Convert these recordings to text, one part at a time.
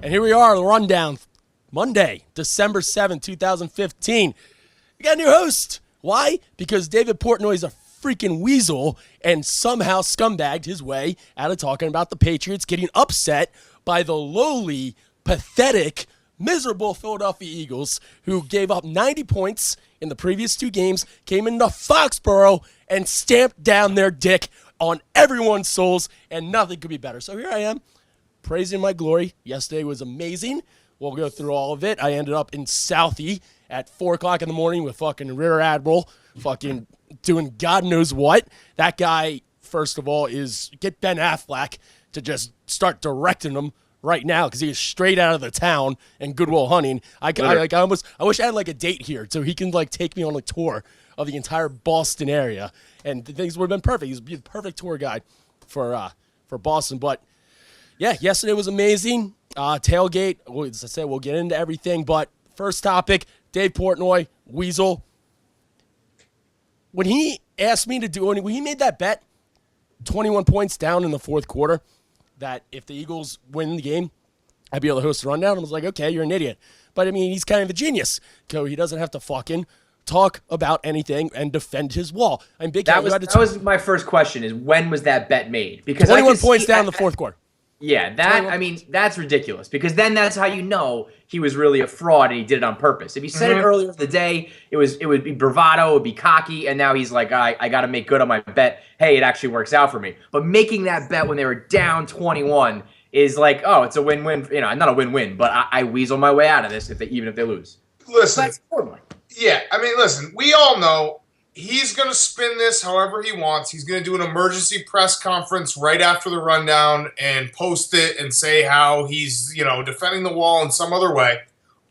And here we are, the rundown. Monday, December 7th, 2015. We got a new host. Why? Because David Portnoy is a freaking weasel and somehow scumbagged his way out of talking about the Patriots getting upset by the lowly, pathetic, miserable Philadelphia Eagles, who gave up 90 points in the previous two games, came into Foxborough and stamped down their dick on everyone's souls, and nothing could be better. So here I am, praising my glory. Yesterday was amazing. We'll go through all of it. I ended up in Southie at 4 o'clock in the morning with fucking Rear Admiral fucking doing God knows what. That guy, first of all, is get Ben Affleck to just start directing him right now because he is straight out of the town and Goodwill Hunting. I wish I had like a date here so he can like take me on a tour of the entire Boston area, and things would have been perfect. He's the perfect tour guide for Boston. But yeah, yesterday was amazing. Tailgate, as I said, we'll get into everything. But first topic, Dave Portnoy, Weasel. When he asked me to do, when he made that bet, 21 points down in the fourth quarter, that if the Eagles win the game, I'd be able to host a rundown. I was like, okay, you're an idiot. But I mean, he's kind of a genius. So he doesn't have to fucking talk about anything and defend his wall. I'm big. That was my first question: is when was that bet made? Because 21 points down in the fourth quarter. Yeah, that's ridiculous, because then that's how you know he was really a fraud and he did it on purpose. If he said it earlier in the day, it would be bravado, it would be cocky, and now he's like, I got to make good on my bet. Hey, it actually works out for me. But making that bet when they were down 21 is like, oh, it's a win-win. You know, not a win-win, but I weasel my way out of this even if they lose. Listen, yeah, I mean, listen, we all know he's going to spin this however he wants. He's going to do an emergency press conference right after the rundown and post it and say how he's, defending the wall in some other way.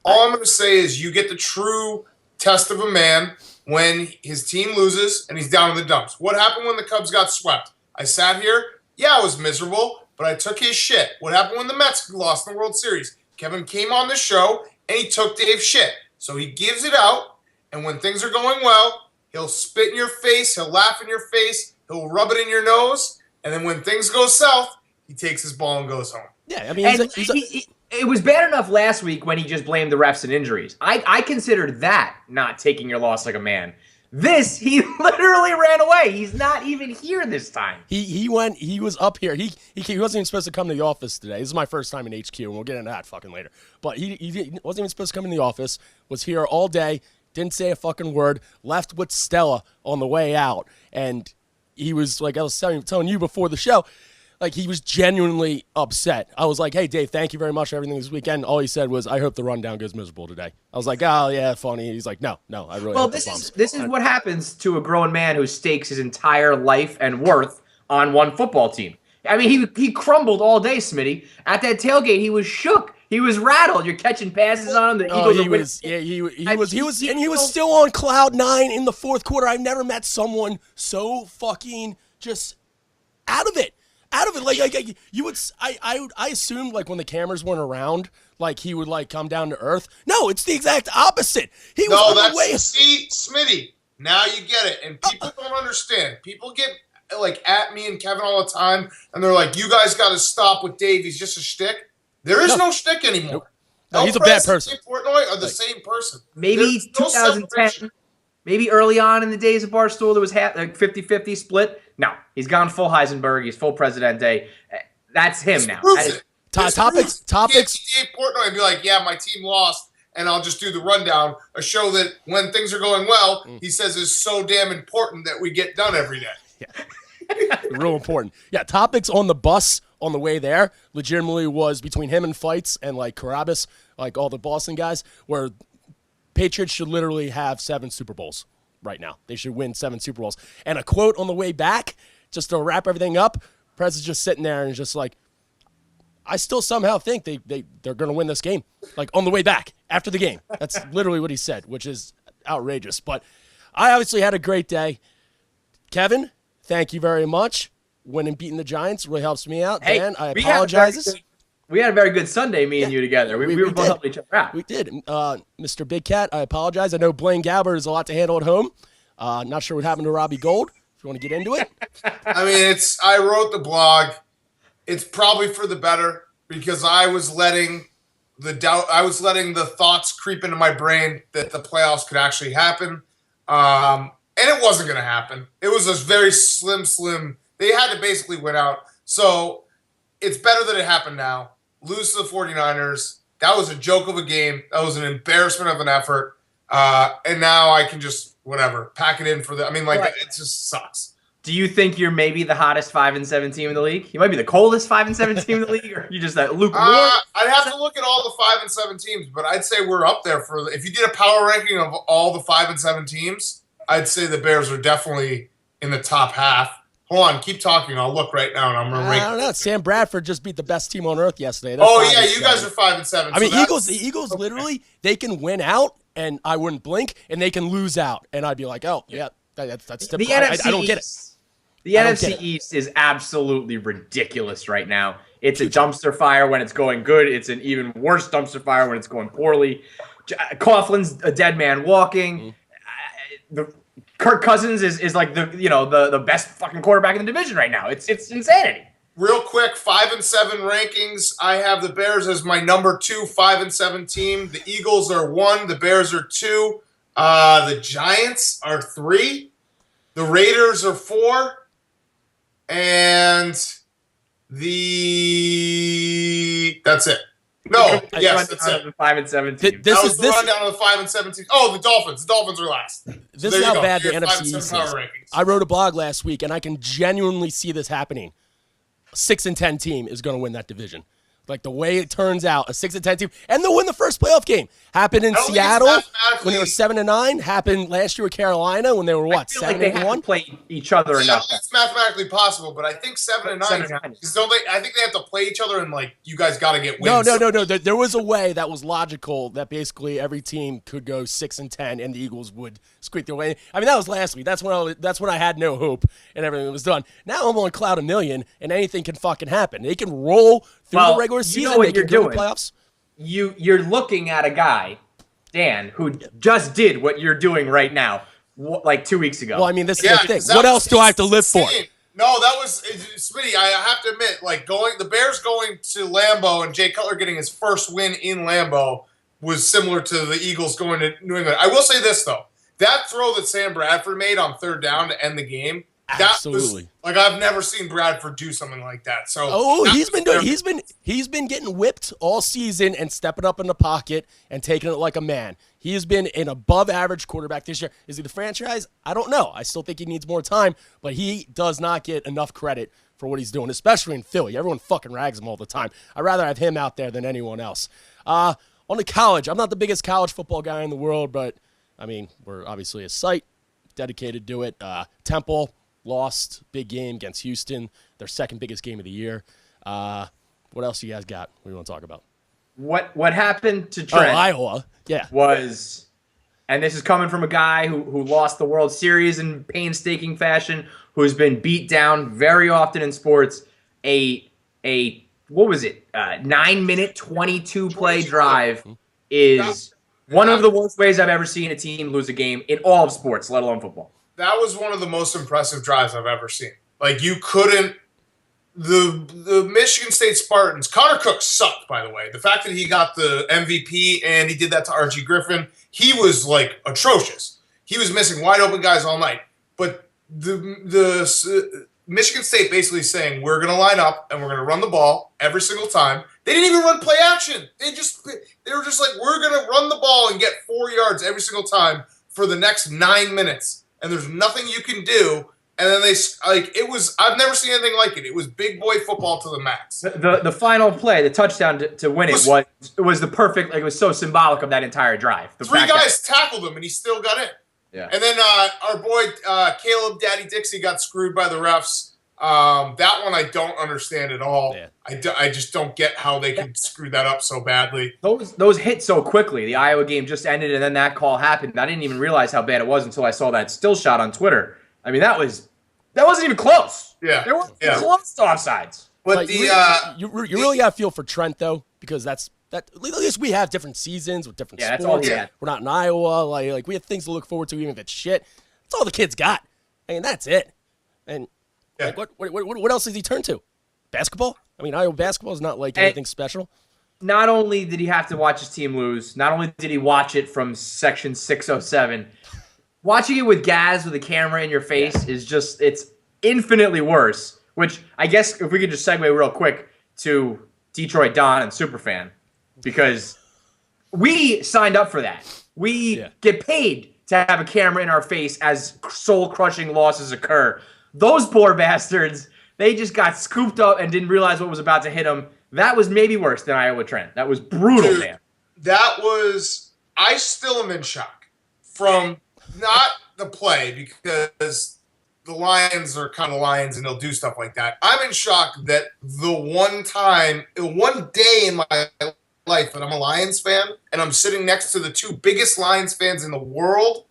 All I'm going to say is you get the true test of a man when his team loses and he's down in the dumps. What happened when the Cubs got swept? I sat here. Yeah, I was miserable, but I took his shit. What happened when the Mets lost in the World Series? Kevin came on the show and he took Dave's shit. So he gives it out, and when things are going well, he'll spit in your face, he'll laugh in your face, he'll rub it in your nose, and then when things go south, he takes his ball and goes home. Yeah, I mean, it was bad enough last week when he just blamed the refs and injuries. I considered that not taking your loss like a man. This, he literally ran away. He's not even here this time. He was up here. He wasn't even supposed to come to the office today. This is my first time in HQ, and we'll get into that fucking later. But he wasn't even supposed to come in the office, was here all day, didn't say a fucking word, left with Stella on the way out. And he was, like I was telling you before the show, like he was genuinely upset. I was like, hey, Dave, thank you very much for everything this weekend. All he said was, I hope the rundown goes miserable today. I was like, oh, yeah, funny. He's like, no, I really hope this is what happens to a grown man who stakes his entire life and worth on one football team. I mean, he crumbled all day, Smitty. At that tailgate, he was shook. He was rattled. You're catching passes on him. The Eagles he was still on cloud 9 in the fourth quarter. I've never met someone so fucking just out of it. Like you would. I assumed like when the cameras weren't around, like he would like come down to earth. No, it's the exact opposite. He was on the way. See, Smitty. Now you get it, and people don't understand. People get like at me and Kevin all the time, and they're like, "You guys got to stop with Dave. He's just a shtick." There is no shtick anymore. Nope. No, he's a bad person. And Portnoy are the same person. Maybe 2010. Maybe early on in the days of Barstool, there was 50-50 split. No, he's gone full Heisenberg. He's full Presidente. That's him now. Topics. Dave Portnoy and be like, yeah, my team lost, and I'll just do the rundown. A show that when things are going well, he says is so damn important that we get done every day. Yeah. Real important. Yeah, topics on the bus on the way there legitimately was between him and Fights and like Carabas, like all the Boston guys, where Patriots should literally have 7 Super Bowls right now. They should win 7 Super Bowls. And a quote on the way back, just to wrap everything up, Prez is just sitting there and just like, I still somehow think they're going to win this game. Like on the way back, after the game. That's literally what he said, which is outrageous. But I obviously had a great day. Kevin, thank you very much. Winning, beating the Giants really helps me out. Hey, Dan, I apologize. We had a very good Sunday, me and you together. We were both helping each other out. We did. Mr. Big Cat, I apologize. I know Blaine Gabbert is a lot to handle at home. Not sure what happened to Robbie Gold, if you want to get into it. I mean, I wrote the blog. It's probably for the better because I was letting the doubt. I was letting the thoughts creep into my brain that the playoffs could actually happen. And it wasn't going to happen. It was a very slim. They had to basically win out. So it's better that it happened now. Lose to the 49ers. That was a joke of a game. That was an embarrassment of an effort. And now I can just, whatever, pack it in for the. I mean, like, it just sucks. Do you think you're maybe the hottest 5-7 team in the league? You might be the coldest 5-7 team in the league, or you just that lukewarm? I'd have to look at all the 5-7 teams, but I'd say we're up there for. If you did a power ranking of all the 5-7 teams, I'd say the Bears are definitely in the top half. Hold on, keep talking. I'll look right now, and I'm gonna rank. I don't know. Sam Bradford just beat the best team on earth yesterday. You guys are 5-7. I mean, the Eagles literally, they can win out, and I wouldn't blink, and they can lose out, and I'd be like, oh yeah, that's the NFC. I don't get it. The NFC East is absolutely ridiculous right now. It's a dumpster fire when it's going good. It's an even worse dumpster fire when it's going poorly. Coughlin's a dead man walking. Kirk Cousins is like the best fucking quarterback in the division right now. It's insanity. Real quick, 5-7 rankings. I have the Bears as my number 2 5-7 team. The Eagles are 1. The Bears are 2. The Giants are 3. The Raiders are 4. And that's it. No, yes, that's it. 5-7 team. That was the rundown of the 5-7 teams. Oh, the Dolphins. The Dolphins are last. This is how bad the NFC East is. I wrote a blog last week, and I can genuinely see this happening. A 6-10 team is going to win that division. Like the way it turns out, a 6-10 team, and they'll win the first playoff game. Happened in Seattle when they were 7-9. Happened last year with Carolina when they were 7-1. Like they have to play each other enough. It's mathematically possible, but I think 7-9. Because I think they have to play each other, and like you guys got to get wins. No. There was a way that was logical that basically every team could go 6-10, and the Eagles would squeak their way. I mean, that was last week. That's when I had no hope and everything was done. Now I'm on cloud a million, and anything can fucking happen. They can roll through the regular season. You know what you're doing. Playoffs. You're looking at a guy, Dan, who just did what you're doing right now, like 2 weeks ago. Well, I mean, this is the thing. What else do I have to live for? No, that was Smitty. I have to admit, like the Bears going to Lambeau and Jay Cutler getting his first win in Lambeau was similar to the Eagles going to New England. I will say this though: that throw that Sam Bradford made on 3rd down to end the game. Absolutely. Like I've never seen Bradford do something like that. So he's been getting whipped all season and stepping up in the pocket and taking it like a man. He has been an above average quarterback this year. Is he the franchise? I don't know. I still think he needs more time, but he does not get enough credit for what he's doing, especially in Philly. Everyone fucking rags him all the time. I'd rather have him out there than anyone else. On the college, I'm not the biggest college football guy in the world, but I mean, we're obviously a site dedicated to it. Temple lost big game against Houston, their second biggest game of the year. What else you guys got? What do you want to talk about? What happened to Trent? Iowa. Yeah. Was, and this is coming from a guy who lost the World Series in painstaking fashion, who's been beat down very often in sports. What was it? 9-minute, 22-play drive is one of the worst ways I've ever seen a team lose a game in all of sports, let alone football. That was one of the most impressive drives I've ever seen. Like you couldn't. The Michigan State Spartans. Connor Cook sucked, by the way. The fact that he got the MVP and he did that to R.G. Griffin, he was like atrocious. He was missing wide open guys all night. But the Michigan State basically saying we're going to line up and we're going to run the ball every single time. They didn't even run play action. They were just like we're going to run the ball and get 4 yards every single time for the next 9 minutes. And there's nothing you can do. And then I've never seen anything like it. It was big boy football to the max. The final play, the touchdown to win it was the perfect, like it was so symbolic of that entire drive. Three guys tackled him and he still got in. Yeah. And then our boy Caleb Daddy Dixie got screwed by the refs. That one I don't understand at all. Yeah. I just don't get how they can screw that up so badly. Those hit so quickly. The Iowa game just ended, and then that call happened. I didn't even realize how bad it was until I saw that still shot on Twitter. I mean, that wasn't even close. Yeah, there weren't close to offsides. But you really got to feel for Trent though, because that. At least we have different seasons with different sports. That's all he had. We're not in Iowa. Like we have things to look forward to, even if it's shit. That's all the kids got. I mean, that's it. And like, what else does he turn to? Basketball? I mean, Iowa basketball is not like anything special. not only did he have to watch his team lose, not only did he watch it from section 607, watching it with Gaz with a camera in your face is just, it's infinitely worse. Which I guess if we could just segue real quick to Detroit Don and Superfan, because we signed up for that. We get paid to have a camera in our face as soul-crushing losses occur. Those poor bastards, they just got scooped up and didn't realize what was about to hit them. That was maybe worse than Iowa Trent. That was brutal, Dude, man. That was... I still am in shock from not the play, because the Lions are kind of Lions and they'll do stuff like that. I'm in shock that the one day in my life that I'm a Lions fan and I'm sitting next to the two biggest Lions fans in the world,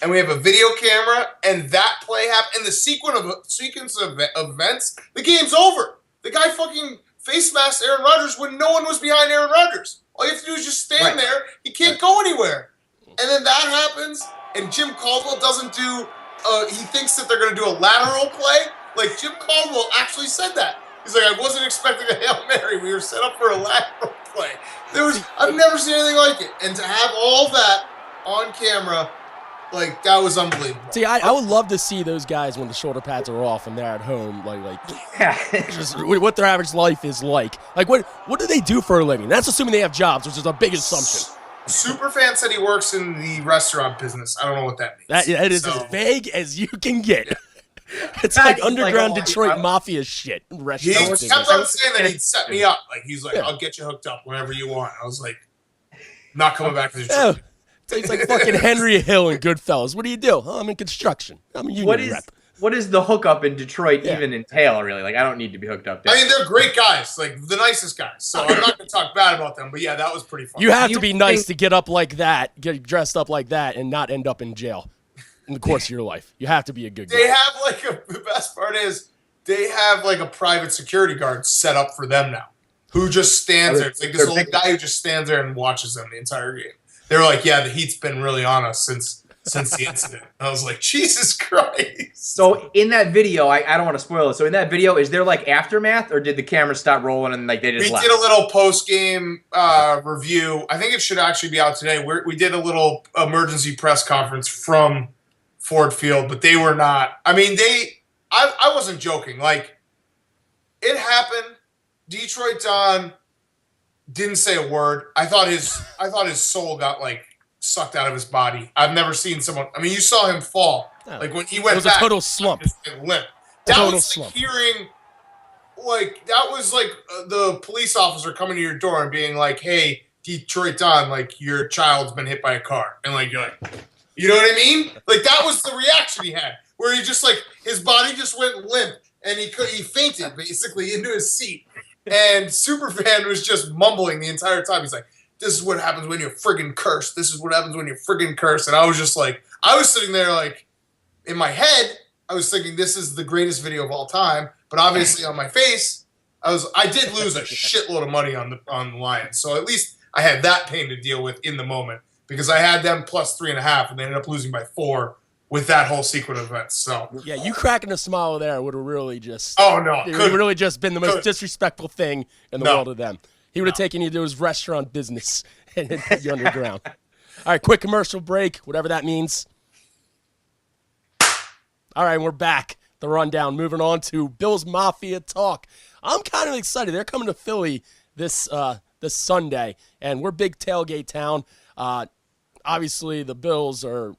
and we have a video camera, and that play happened, and the sequence of events, the game's over. The guy fucking face masked Aaron Rodgers when no one was behind Aaron Rodgers. All you have to do is just stand there. He can't go anywhere. And then that happens, and Jim Caldwell doesn't do he thinks that they're going to do a lateral play. Like, Jim Caldwell actually said that. He's like, I wasn't expecting a Hail Mary. We were set up for a lateral play. I've never seen anything like it. And to have all that on camera, like, that was unbelievable. See, I would love to see those guys when the shoulder pads are off and they're at home, just what their average life is like. Like, what do they do for a living? That's assuming they have jobs, which is a big assumption. Superfan said he works in the restaurant business. I don't know what that means. It is as vague as you can get. It's like underground Detroit Mafia shit. He kept on saying that he'd set me up. Like, he's like, I'll get you hooked up whenever you want. I was like, not coming back to Detroit. It's like fucking Henry Hill and Goodfellas. What do you do? Oh, I'm in construction. I'm a union rep. What does the hookup in Detroit even entail, really? Like, I don't need to be hooked up there. I mean, they're great guys, like the nicest guys. So I'm not going to talk bad about them, but yeah, that was pretty fun. You have to be nice to get up like that, get dressed up like that, and not end up in jail in the course of your life. You have to be a good guy. They have the best part is they have like a private security guard set up for them now, who just stands there. It's like this old guy who just stands there and watches them the entire game. They were like, yeah, the heat's been really on us since the incident. I was like, Jesus Christ. So in that video, I don't want to spoil it. So in that video, is there like aftermath, or did the camera stop rolling and like they just left? We did a little post-game review. I think it should actually be out today. We did a little emergency press conference from Ford Field, but they were not. I mean, I wasn't joking. Like, it happened. Detroit Don didn't say a word. I thought his soul got like sucked out of his body. I've never seen someone. I mean, you saw him fall. Like when he went back. It was a total slump. Limp. That was like hearing, like that was like the police officer coming to your door and being like, "Hey, Detroit Don, like your child's been hit by a car," and like you're like, you know what I mean? Like that was the reaction he had, where he just like his body just went limp and he fainted basically into his seat. And Superfan was just mumbling the entire time. He's like, this is what happens when you're friggin' cursed. This is what happens when you're friggin' cursed. And I was just like, I was sitting there like, in my head, I was thinking this is the greatest video of all time. But obviously on my face, I did lose a shitload of money on the Lions. So at least I had that pain to deal with in the moment. Because I had them plus 3.5 and they ended up losing by 4 with that whole sequence of events. So yeah, you cracking a smile there would have really just it would have really just been the most disrespectful thing in the world of them. He would have taken you to his restaurant business and put you underground. All right, quick commercial break, whatever that means. All right, we're back. The rundown. Moving on to Bills Mafia talk. I'm kind of excited. They're coming to Philly this Sunday, and we're big tailgate town. Obviously, the Bills are,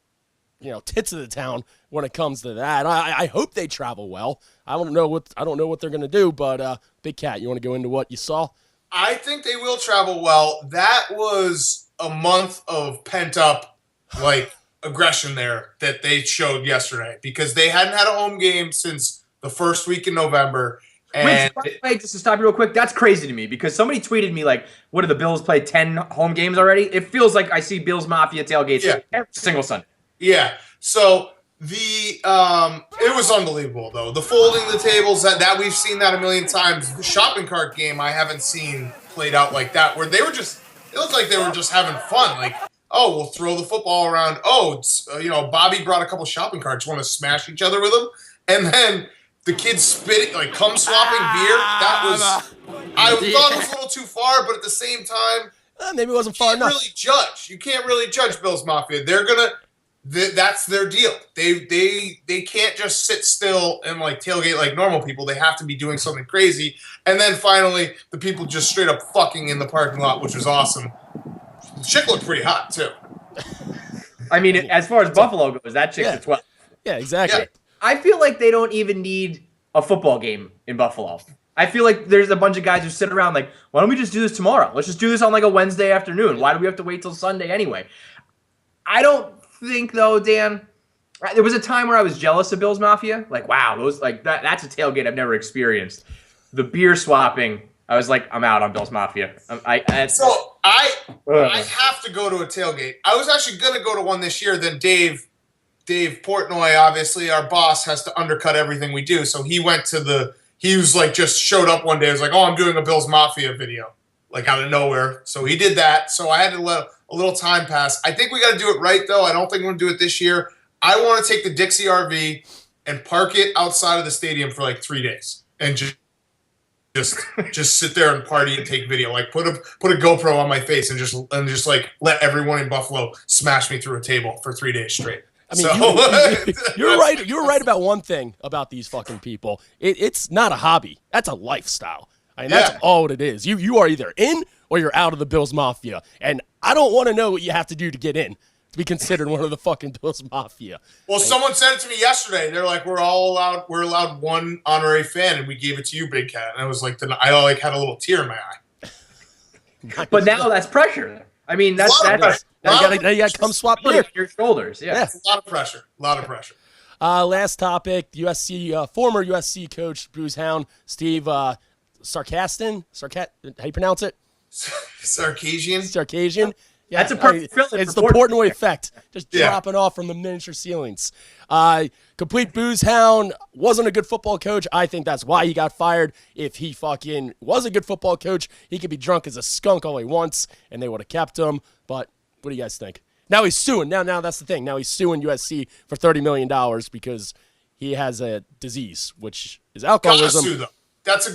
tits of the town when it comes to that. I hope they travel well. I don't know what they're gonna do, but Big Cat, you want to go into what you saw? I think they will travel well. That was a month of pent up aggression there that they showed yesterday because they hadn't had a home game since the first week in November. And just to stop you real quick, that's crazy to me because somebody tweeted me like, what do the Bills play 10 home games already? It feels like I see Bills Mafia tailgates every single Sunday. Yeah. So it was unbelievable though. The folding the tables that we've seen that a million times. The shopping cart game I haven't seen played out like that where they were just it looked like they were just having fun. Like, oh, we'll throw the football around. Oh, Bobby brought a couple shopping carts, want to smash each other with them, and then the kids spitting, like cum swapping beer. That was, I thought it was a little too far, but at the same time, maybe it wasn't far enough. You can't really judge Bills Mafia. That's their deal. They can't just sit still and like tailgate like normal people. They have to be doing something crazy. And then finally, the people just straight up fucking in the parking lot, which was awesome. The chick looked pretty hot too. I mean, as far as Buffalo goes, that chick's a 12. Yeah, exactly. Yeah. I feel like they don't even need a football game in Buffalo. I feel like there's a bunch of guys who sit around like, why don't we just do this tomorrow? Let's just do this on like a Wednesday afternoon. Why do we have to wait till Sunday anyway? I don't think though, Dan. There was a time where I was jealous of Bills Mafia. Like, wow, that's a tailgate I've never experienced. The beer swapping, I was like, I'm out on Bills Mafia. I have to go to a tailgate. I was actually gonna go to one this year. Then Dave Portnoy, obviously our boss, has to undercut everything we do. So he went to he was like just showed up one day. I was like, oh, I'm doing a Bills Mafia video, like out of nowhere. So he did that. So I had to let a little time pass. I think we got to do it right though. I don't think we're gonna do it this year. I want to take the Dixie RV and park it outside of the stadium for like 3 days and just sit there and party and take video. Like put a GoPro on my face and just like let everyone in Buffalo smash me through a table for 3 days straight. I mean, you're right. You're right about one thing about these fucking people. It's not a hobby. That's a lifestyle. I mean, that's all it is. You are either in or you're out of the Bills Mafia. And I don't want to know what you have to do to get in to be considered one of the fucking Bills Mafia. Well, someone said it to me yesterday. They're like, we're allowed one honorary fan, and we gave it to you, Big Cat. And I was like, I like had a lot of tear in my eye. But now that's pressure. I mean, that's now you got to come swap beer. Your shoulders. Yeah. It's a lot of pressure. Last topic: former USC coach, Bruce Hound, Steve Sarkisian. How you pronounce it? Sarkisian. Yeah, that's a perfect fill. It's the Portnoy effect, just dropping off from the miniature ceilings. Complete booze hound, wasn't a good football coach. I think that's why he got fired. If he fucking was a good football coach, he could be drunk as a skunk all he wants, and they would have kept him. But what do you guys think? Now he's suing. Now that's the thing. Now he's suing USC for $30 million because he has a disease, which is alcoholism. Gotta sue, though. That's a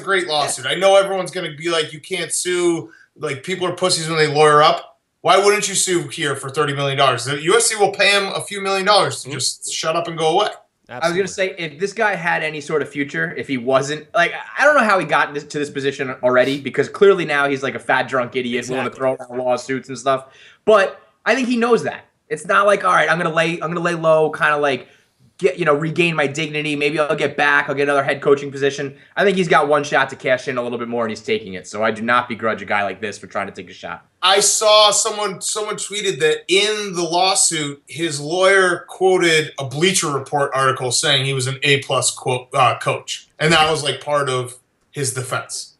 great lawsuit. Yeah. I know everyone's going to be like, you can't sue. Like, people are pussies when they lawyer up. Why wouldn't you sue here for $30 million? The USC will pay him a few $1 million to just shut up and go away. Absolutely. I was going to say, if this guy had any sort of future, if he wasn't, like, I don't know how he got to this position already, because clearly now he's like a fat, drunk idiot willing to throw around lawsuits and stuff. But I think he knows that. It's not like, all right, I'm going to lay low, kind of like, regain my dignity. Maybe I'll get back. I'll get another head coaching position. I think he's got one shot to cash in a little bit more, and he's taking it. So I do not begrudge a guy like this for trying to take a shot. I saw someone tweeted that in the lawsuit, his lawyer quoted a Bleacher Report article saying he was an A+ coach, and that was like part of his defense.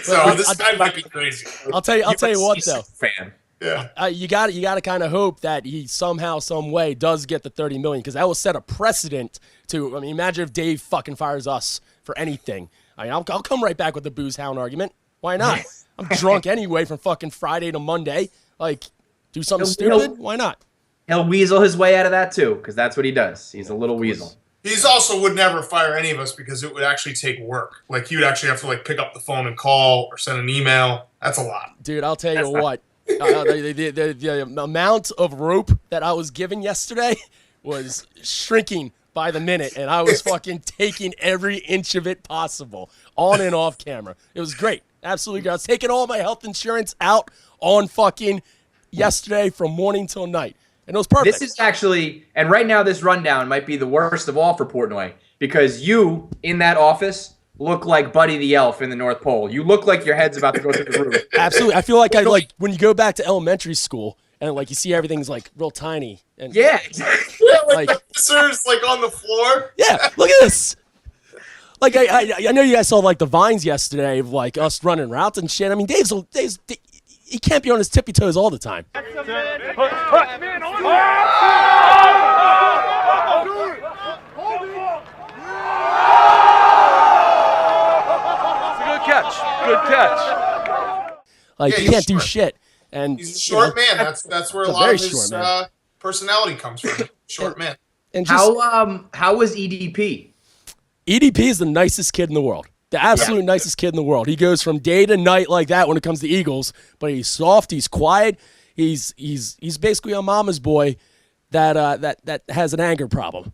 So this guy might be crazy. I'll tell you what though. Fan. Yeah. You got to kind of hope that he somehow, some way does get the $30 million, because that will set a precedent to. I mean, imagine if Dave fucking fires us for anything. I mean, I'll come right back with the booze hound argument. Why not? I'm drunk anyway from fucking Friday to Monday. Like, do something stupid? Why not? He'll weasel his way out of that too, because that's what he does. He's a little weasel. He's also would never fire any of us because it would actually take work. Like, you'd actually have to like pick up the phone and call or send an email. That's a lot. Dude, I'll tell you what. The amount of rope that I was given yesterday was shrinking by the minute, and I was fucking taking every inch of it possible on and off camera. It was great. Absolutely great. I was taking all my health insurance out on fucking yesterday from morning till night, and it was perfect. This is actually, and right now this rundown might be the worst of all for Portnoy, because you, in that office, look like Buddy the Elf in the North Pole. You look like your head's about to go through the roof. Absolutely. I feel like when you go back to elementary school and like you see everything's like real tiny. And yeah, exactly. Like officers like on the floor. Yeah, look at this. Like I know you guys saw like the vines yesterday of like us running routes and shit. I mean, Dave's he can't be on his tippy toes all the time. Good catch. Like, he can't do shit. And he's a short man. That's where a lot of his personality comes from. Short man. And just, how was EDP? EDP is the nicest kid in the world. The absolute nicest kid in the world. He goes from day to night like that when it comes to Eagles, but he's soft, he's quiet, he's basically a mama's boy that has an anger problem.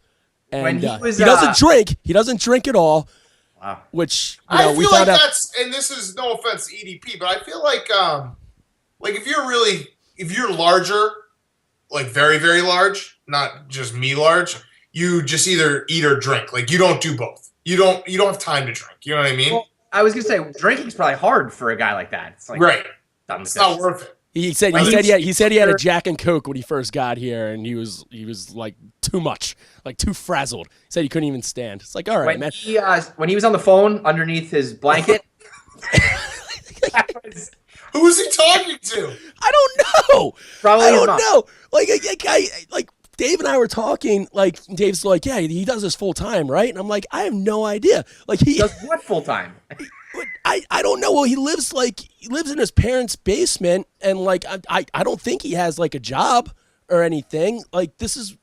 And he doesn't drink. He doesn't drink at all. Wow. Which I feel like that's, and this is no offense to EDP, but I feel like if you're larger, like very, very large, not just me large, you just either eat or drink. Like you don't do both. You don't have time to drink. You know what I mean? Well, I was gonna say drinking's probably hard for a guy like that. It's like right. It's not worth it. He said he had a Jack and Coke when he first got here, and he was like too much, like too frazzled. He said he couldn't even stand. It's like, all right, man. When he was on the phone underneath his blanket. Who was he talking to? I don't know. Probably I don't know. Like Dave and I were talking. Like Dave's like, yeah, he does this full time, right? And I'm like, I have no idea. Like he does what full time? I don't know. Well, he lives in his parents' basement, and like I don't think he has like a job or anything. Like this is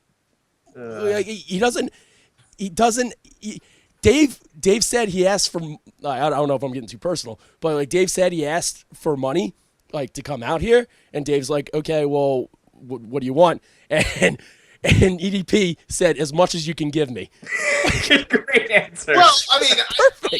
he doesn't. Dave said he asked for. I don't know if I'm getting too personal, but like Dave said he asked for money, like to come out here, and Dave's like, okay, well, what do you want? And EDP said, as much as you can give me. Great answer. Well, I mean,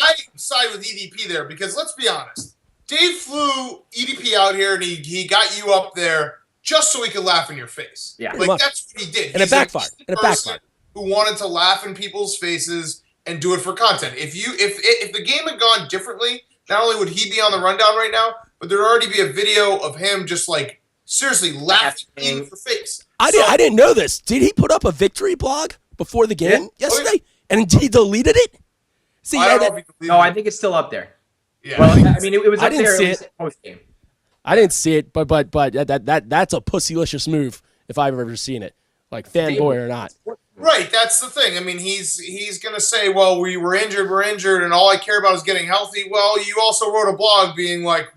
I side with EDP there because let's be honest. Dave flew EDP out here and he got you up there just so he could laugh in your face. Yeah. Like that's what he did. And it backfired. Who wanted to laugh in people's faces and do it for content. If the game had gone differently, not only would he be on the rundown right now, but there'd already be a video of him just like seriously laughing in your face. I didn't know this. Did he put up a victory blog before the game yesterday? And he deleted it? See, I think it's still up there. Yeah. Well, I mean, it was up there post game. I didn't see it, but that's a pussylicious move if I've ever seen it, like fanboy or not. Right, that's the thing. I mean, he's gonna say, "Well, we're injured, and all I care about is getting healthy." Well, you also wrote a blog being like,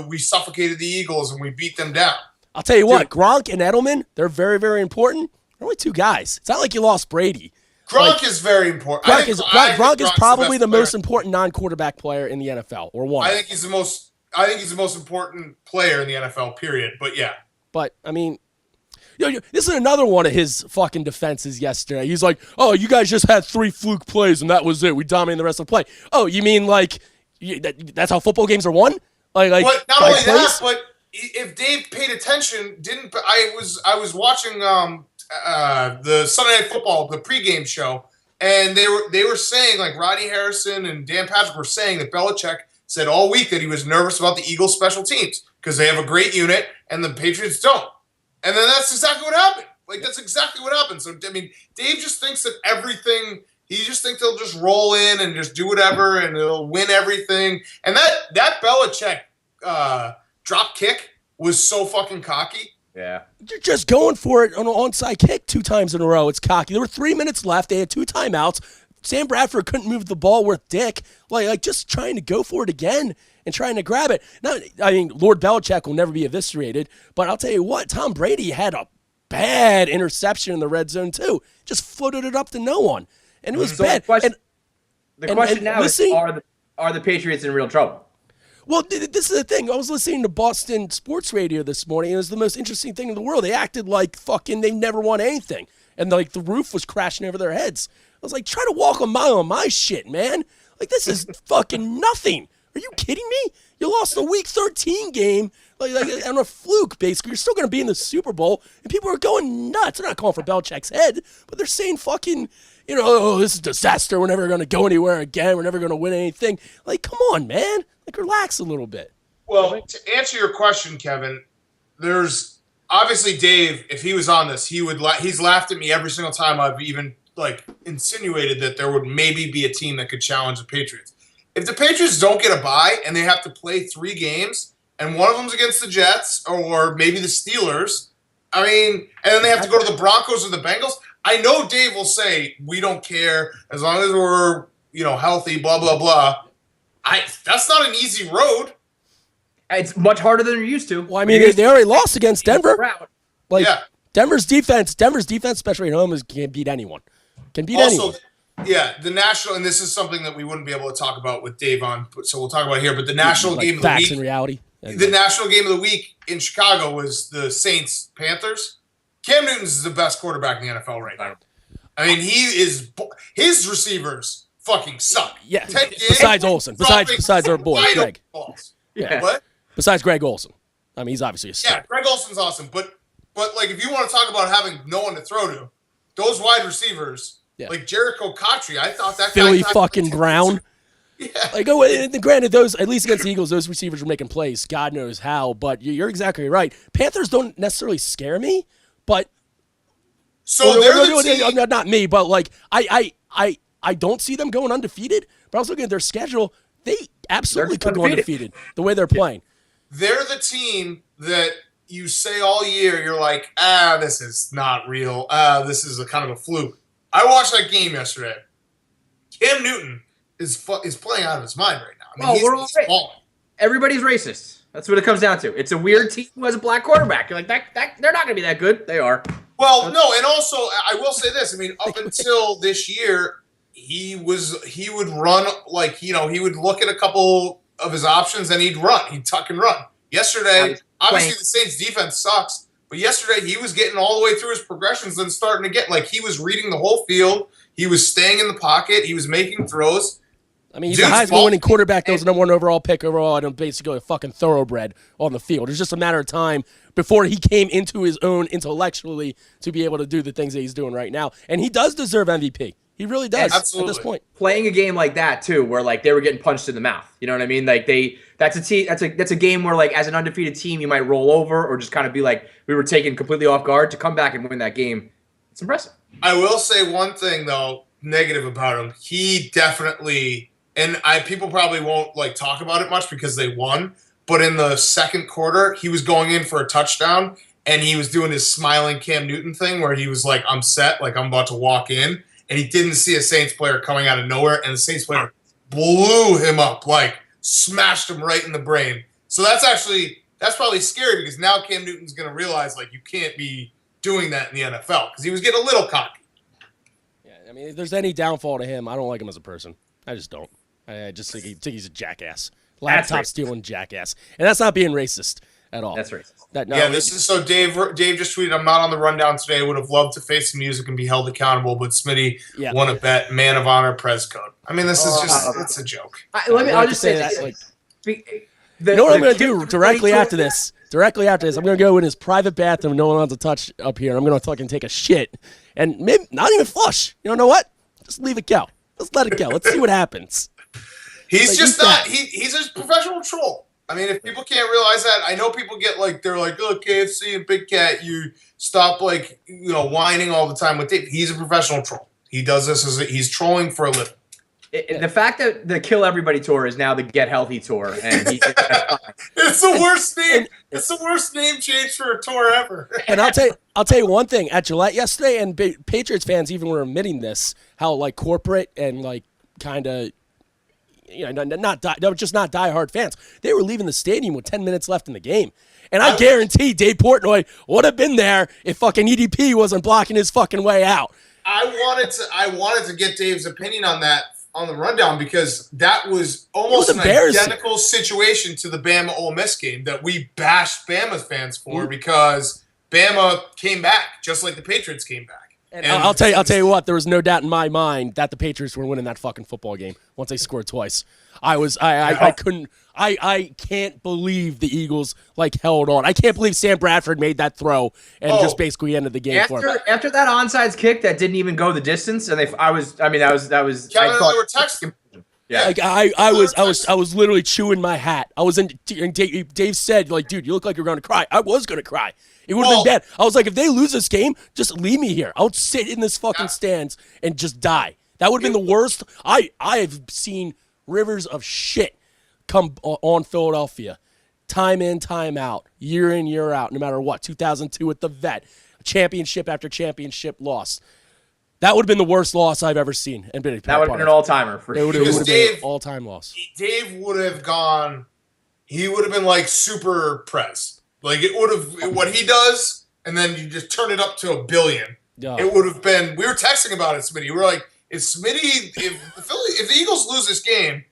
"We suffocated the Eagles and we beat them down." I'll tell you what, Gronk and Edelman, they're very, very important. They're only two guys. It's not like you lost Brady. Gronk is very important. Gronk is probably the most important non-quarterback player in the NFL, or one. I think he's the most important player in the NFL. Period. But yeah. But I mean, this is another one of his fucking defenses yesterday. He's like, "Oh, you guys just had 3 fluke plays and that was it. We dominated the rest of the play." Oh, you mean like that's how football games are won? Like not only that, but if Dave paid attention, I was watching the Sunday Night Football, the pregame show, and they were saying, like Rodney Harrison and Dan Patrick were saying that Belichick said all week that he was nervous about the Eagles special teams because they have a great unit and the Patriots don't. And then that's exactly what happened. Like that's exactly what happened. So I mean, Dave just thinks that everything. He just thinks they'll just roll in and just do whatever and they'll win everything. And that Belichick drop kick was so fucking cocky. Yeah. You're just going for it on an onside kick 2 times in a row. It's cocky. There were 3 minutes left. They had 2 timeouts. Sam Bradford couldn't move the ball worth dick. Like just trying to go for it again and trying to grab it. Now, I mean, Lord Belichick will never be eviscerated, but I'll tell you what, Tom Brady had a bad interception in the red zone too. Just floated it up to no one. And it was bad. The question now is, are the Patriots in real trouble? Well, this is the thing. I was listening to Boston sports radio this morning, and it was the most interesting thing in the world. They acted like fucking they never won anything, and like the roof was crashing over their heads. I was like, try to walk a mile on my shit, man. Like this is fucking nothing. Are you kidding me? You lost a Week 13 game like on a fluke, basically. You're still going to be in the Super Bowl, and people are going nuts. They're not calling for Belichick's head, but they're saying fucking, oh, this is a disaster. We're never going to go anywhere again. We're never going to win anything. Like, come on, man. Like, relax a little bit. Well, to answer your question, Kevin, there's obviously Dave, if he was on this, he's laughed at me every single time I've even insinuated that there would maybe be a team that could challenge the Patriots. If the Patriots don't get a bye and they have to play 3 games and one of them's against the Jets or maybe the Steelers, I mean, and then they have to go to the Broncos or the Bengals, I know Dave will say, we don't care as long as we're, healthy, blah, blah, blah. That's not an easy road. It's much harder than you're used to. Well, I mean, they already lost against Denver. Yeah. Denver's defense, especially at home, can't beat anyone. Can beat anyone. Yeah, the national, and this is something that we wouldn't be able to talk about with Dave on, so we'll talk about it here. But the national game of the facts week, and reality. the national game of the week in Chicago was the Saints Panthers. Cam Newton's the best quarterback in the NFL right now. I mean, his receivers fucking suck. Yeah, besides Olsen, besides our boy Greg. Yeah, what? Besides Greg Olsen, I mean, he's obviously a star. Yeah, Greg Olsen's awesome, but like if you want to talk about having no one to throw to, those wide receivers. Yeah. Like Jericho Cotry, I thought that Philly guy fucking Brown. Yeah. Like, granted, those at least against the Eagles, those receivers were making plays. God knows how, but you're exactly right. Panthers don't necessarily scare me, but not me, but like I don't see them going undefeated. But I was looking at their schedule; they absolutely could go undefeated the way they're playing. They're the team that you say all year. You're like, this is not real. This is a kind of a fluke. I watched that game yesterday. Cam Newton is playing out of his mind right now. I mean, we're all right. Everybody's racist. That's what it comes down to. It's a weird team who has a black quarterback. You're like, they're not going to be that good. They are. Well, no, and also I will say this. I mean, up until this year, he would run like he would look at a couple of his options and he'd run. He'd tuck and run. Yesterday, obviously the Saints defense sucks. But yesterday, he was getting all the way through his progressions and starting to get, like, he was reading the whole field. He was staying in the pocket. He was making throws. I mean, he's a Heisman-winning quarterback that was the number 1 overall pick overall, and basically a fucking thoroughbred on the field. It's just a matter of time before he came into his own intellectually to be able to do the things that he's doing right now. And he does deserve MVP. He really does at this point. Playing a game like that too, where like they were getting punched in the mouth. You know what I mean? Like that's a game where like as an undefeated team you might roll over or just kind of be like we were taken completely off guard. To come back and win that game, it's impressive. I will say one thing though, negative about him. He definitely, and people probably won't like talk about it much because they won. But in the second quarter, he was going in for a touchdown and he was doing his smiling Cam Newton thing where he was like, I'm set, like I'm about to walk in. And he didn't see a Saints player coming out of nowhere, and the Saints player blew him up, like smashed him right in the brain. So that's probably scary because now Cam Newton's going to realize like you can't be doing that in the NFL because he was getting a little cocky. Yeah, I mean, if there's any downfall to him, I don't like him as a person. I just don't. I just think he's a jackass, laptop stealing jackass, and that's not being racist at all. That's racist. This is so. Dave just tweeted, "I'm not on the rundown today. Would have loved to face the music and be held accountable, but Smitty won a bet. Man of honor, press code. I mean, this is it's a joke. I'll just say this. You know what I'm going to do directly after this? Directly after this, I'm going to go in his private bathroom. No one wants to touch up here. I'm going to fucking take a shit and maybe not even flush. You know what? Just leave it go. Let's let it go. Let's see what happens. He's just not. He's a professional troll. I mean, if people can't realize that, I know people get like, they're like, oh, KFC and Big Cat, you stop like, whining all the time with Dave. He's a professional troll. He does this he's trolling for a living. The fact that the Kill Everybody tour is now the Get Healthy tour, and it's the worst name. It's the worst name change for a tour ever. And I'll tell you one thing at Gillette yesterday, and Patriots fans even were admitting this, how like corporate and like kind of. Not diehard fans. They were leaving the stadium with 10 minutes left in the game. And I guarantee Dave Portnoy would have been there if fucking EDP wasn't blocking his fucking way out. I wanted to get Dave's opinion on that on the rundown because that was almost an identical situation to the Bama Ole Miss game that we bashed Bama fans for because Bama came back just like the Patriots came back. And I'll tell you what, there was no doubt in my mind that the Patriots were winning that fucking football game once they scored twice. I can't believe the Eagles like held on. I can't believe Sam Bradford made that throw and just basically ended the game for him. After that onside kick that didn't even go the distance, and I was. Kevin and I were texting. Yeah, like I was literally chewing my hat. I was in. Dave said, like, dude, you look like you're going to cry. I was going to cry. It would have been bad. I was like, if they lose this game, just leave me here. I would sit in this fucking stands and just die. That would have been the worst. I have seen rivers of shit come on Philadelphia, time in, time out, year in, year out, no matter what. 2002 at the Vet, championship after championship loss. That would have been the worst loss I've ever seen. And that would have been an all-timer for sure. It would have been an all-time loss. Dave would have gone, he would have been like super press. Like it would have, what he does, and then you just turn it up to 1 billion. Yeah. It would have been, we were texting about it, Smitty. We were like, If the Eagles lose this game,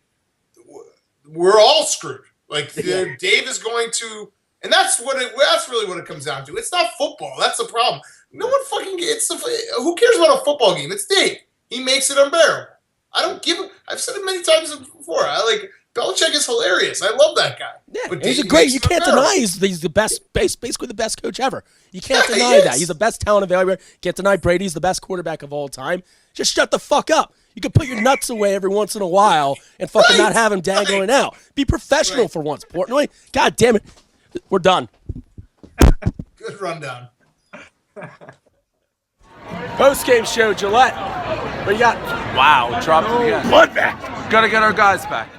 we're all screwed. Like Dave is going to, and that's really what it comes down to. It's not football. That's the problem. No one fucking who cares about a football game? It's Dave. He makes it unbearable. I don't give him. I've said it many times before. Belichick is hilarious. I love that guy. Yeah, but he's a great. You can't deny he's the best, basically the best coach ever. You can't deny that. He's the best talent available. Can't deny Brady's the best quarterback of all time. Just shut the fuck up. You can put your nuts away every once in a while and fucking not have him dangling out. Be professional for once, Portnoy. God damn it. We're done. Good rundown. Post-game show, Gillette. What you got? Wow, dropped it again. Bloodbath. Gotta get our guys back.